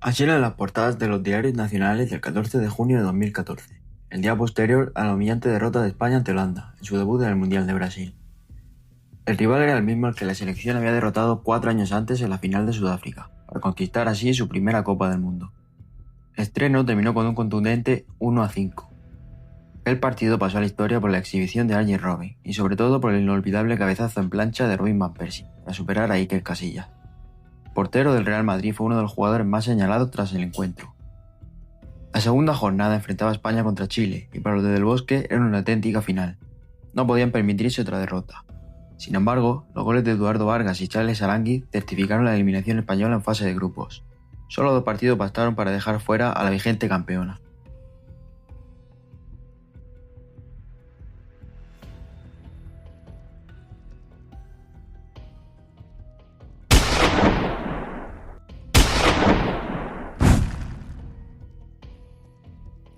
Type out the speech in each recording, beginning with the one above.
Así eran las portadas de los diarios nacionales del 14 de junio de 2014, el día posterior a la humillante derrota de España ante Holanda en su debut en el Mundial de Brasil. El rival era el mismo al que la selección había derrotado 4 años antes en la final de Sudáfrica, para conquistar así su primera Copa del Mundo. El estreno terminó con un contundente 1-5. El partido pasó a la historia por la exhibición de Arjen Robben y sobre todo por el inolvidable cabezazo en plancha de Robin van Persie para superar a Iker Casillas. El portero del Real Madrid fue uno de los jugadores más señalados tras el encuentro. La segunda jornada enfrentaba a España contra Chile y para los de Del Bosque era una auténtica final. No podían permitirse otra derrota. Sin embargo, los goles de Eduardo Vargas y Charles Aránguiz certificaron la eliminación española en fase de grupos. Solo 2 partidos bastaron para dejar fuera a la vigente campeona.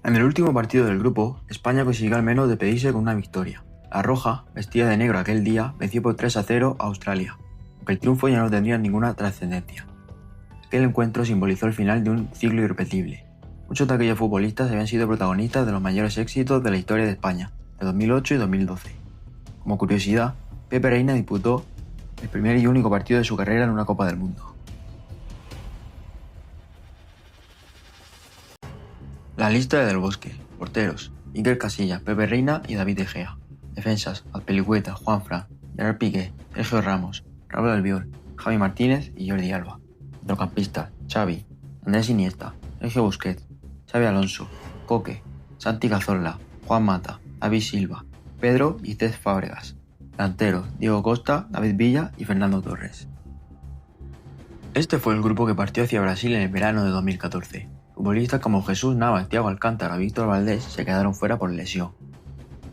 En el último partido del grupo, España consiguió al menos despedirse con una victoria. La roja, vestida de negro aquel día, venció por 3-0 a Australia, aunque el triunfo ya no tendría ninguna trascendencia. Aquel encuentro simbolizó el final de un ciclo irrepetible. Muchos de aquellos futbolistas habían sido protagonistas de los mayores éxitos de la historia de España, de 2008 y 2012. Como curiosidad, Pepe Reina disputó el primer y único partido de su carrera en una Copa del Mundo. La lista de Del Bosque: porteros, Iker Casillas, Pepe Reina y David De Gea. Defensas: Azpilicueta, Juanfran, Gerard Piqué, Sergio Ramos, Raúl Albiol, Javi Martínez y Jordi Alba. Centrocampistas: Xavi, Andrés Iniesta, Sergio Busquets, Xabi Alonso, Coque, Santi Cazorla, Juan Mata, David Silva, Pedro y Cesc Fábregas. Delanteros: Diego Costa, David Villa y Fernando Torres. Este fue el grupo que partió hacia Brasil en el verano de 2014. Futbolistas como Jesús Navas, Thiago Alcántara y Víctor Valdés se quedaron fuera por lesión.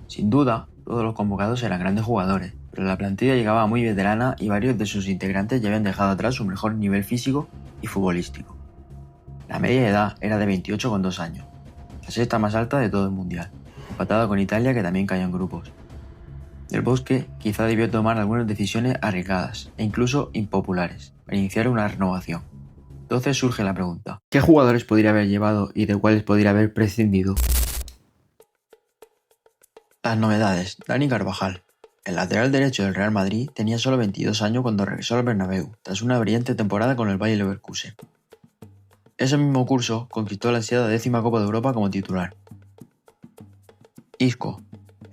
Sin duda, todos los convocados eran grandes jugadores, pero la plantilla llegaba muy veterana y varios de sus integrantes ya habían dejado atrás su mejor nivel físico y futbolístico. La media de edad era de 28,2 años, la sexta más alta de todo el mundial, empatada con Italia, que también cayó en grupos. Del Bosque quizá debió tomar algunas decisiones arriesgadas e incluso impopulares para iniciar una renovación. Entonces surge la pregunta: ¿qué jugadores podría haber llevado y de cuáles podría haber prescindido? Las novedades: Dani Carvajal. El lateral derecho del Real Madrid tenía solo 22 años cuando regresó al Bernabéu, tras una brillante temporada con el Bayer Leverkusen. Ese mismo curso conquistó la ansiada 10ª Copa de Europa como titular. Isco.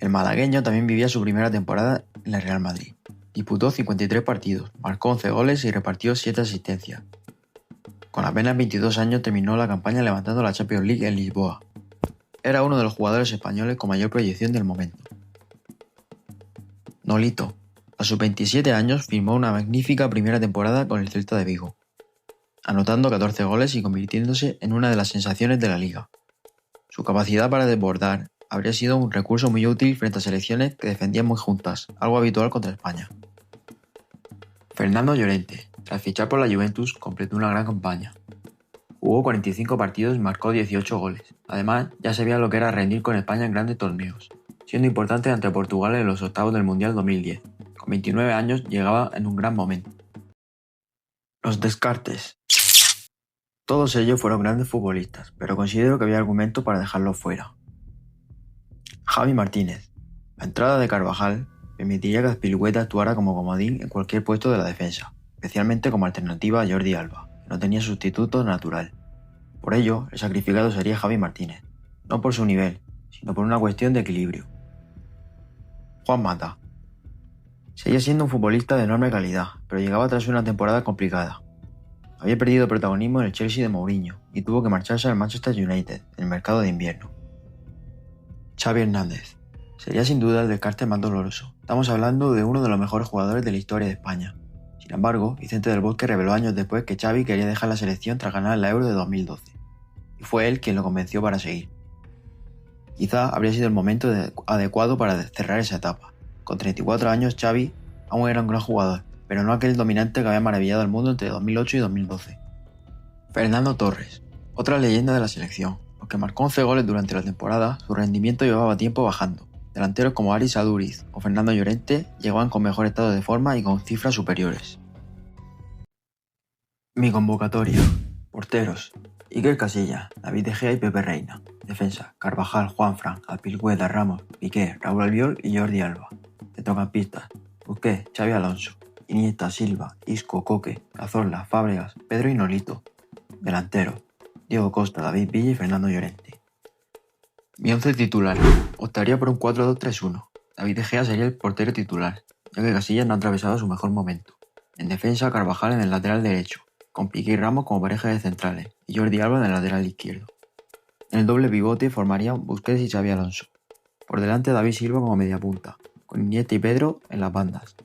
El malagueño también vivía su primera temporada en el Real Madrid. Disputó 53 partidos, marcó 11 goles y repartió 7 asistencias. Con apenas 22 años terminó la campaña levantando la Champions League en Lisboa. Era uno de los jugadores españoles con mayor proyección del momento. Nolito. A sus 27 años firmó una magnífica primera temporada con el Celta de Vigo, anotando 14 goles y convirtiéndose en una de las sensaciones de la liga. Su capacidad para desbordar habría sido un recurso muy útil frente a selecciones que defendían muy juntas, algo habitual contra España. Fernando Llorente. Tras fichar por la Juventus, completó una gran campaña. Jugó 45 partidos y marcó 18 goles. Además, ya sabía lo que era rendir con España en grandes torneos, siendo importante ante Portugal en los octavos del Mundial 2010. Con 29 años llegaba en un gran momento. Los descartes. Todos ellos fueron grandes futbolistas, pero considero que había argumentos para dejarlos fuera. Javi Martínez. La entrada de Carvajal permitiría que Azpilicueta actuara como comodín en cualquier puesto de la defensa, especialmente como alternativa a Jordi Alba, que no tenía sustituto natural. Por ello, el sacrificado sería Javi Martínez, no por su nivel, sino por una cuestión de equilibrio. Juan Mata. Seguía siendo un futbolista de enorme calidad, pero llegaba tras una temporada complicada. Había perdido protagonismo en el Chelsea de Mourinho y tuvo que marcharse al Manchester United en el mercado de invierno. Xavi Hernández. Sería sin duda el descarte más doloroso. Estamos hablando de uno de los mejores jugadores de la historia de España. Sin embargo, Vicente Del Bosque reveló años después que Xavi quería dejar la selección tras ganar la Euro de 2012, y fue él quien lo convenció para seguir. Quizá habría sido el momento adecuado para cerrar esa etapa. Con 34 años, Xavi aún era un gran jugador, pero no aquel dominante que había maravillado al mundo entre 2008 y 2012. Fernando Torres. Otra leyenda de la selección. Aunque marcó 11 goles durante la temporada, su rendimiento llevaba tiempo bajando. Delanteros como Aris Aduriz o Fernando Llorente llegaban con mejor estado de forma y con cifras superiores. Mi convocatoria. Porteros: Iker Casillas, David De Gea y Pepe Reina. Defensa: Carvajal, Juanfran, Azpilicueta, Ramos, Piqué, Raúl Albiol y Jordi Alba. Centrocampistas: Busquets, Xabi Alonso, Iniesta, Silva, Isco, Coque, Cazorla, Fábregas, Pedro y Nolito. Delantero: Diego Costa, David Villa y Fernando Llorente. Mi 11 titular: optaría por un 4-2-3-1. David De Gea sería el portero titular, ya que Casillas no ha atravesado su mejor momento. En defensa, Carvajal en el lateral derecho, con Piqué y Ramos como pareja de centrales, y Jordi Alba en el lateral izquierdo. En el doble pivote formarían Busquets y Xabi Alonso. Por delante, David Silva como mediapunta, con Iniesta y Pedro en las bandas.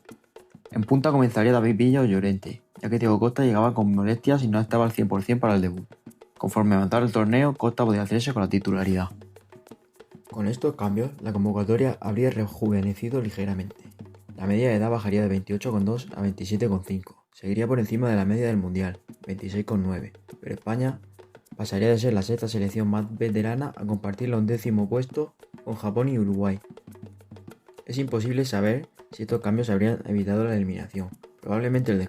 En punta comenzaría David Villa o Llorente, ya que Diego Costa llegaba con molestias y no estaba al 100% para el debut. Conforme avanzara el torneo, Costa podía hacerse con la titularidad. Con estos cambios, la convocatoria habría rejuvenecido ligeramente. La media de edad bajaría de 28,2 a 27,5. Seguiría por encima de la media del Mundial, 26,9. Pero España pasaría de ser la sexta selección más veterana a compartir el 11º puesto con Japón y Uruguay. Es imposible saber si estos cambios habrían evitado la eliminación. Probablemente el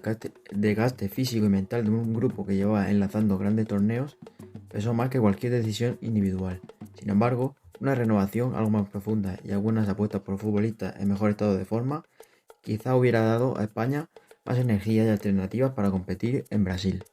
desgaste físico y mental de un grupo que llevaba enlazando grandes torneos pesó más que cualquier decisión individual. Sin embargo, una renovación algo más profunda y algunas apuestas por futbolistas en mejor estado de forma quizá hubiera dado a España más energía y alternativas para competir en Brasil.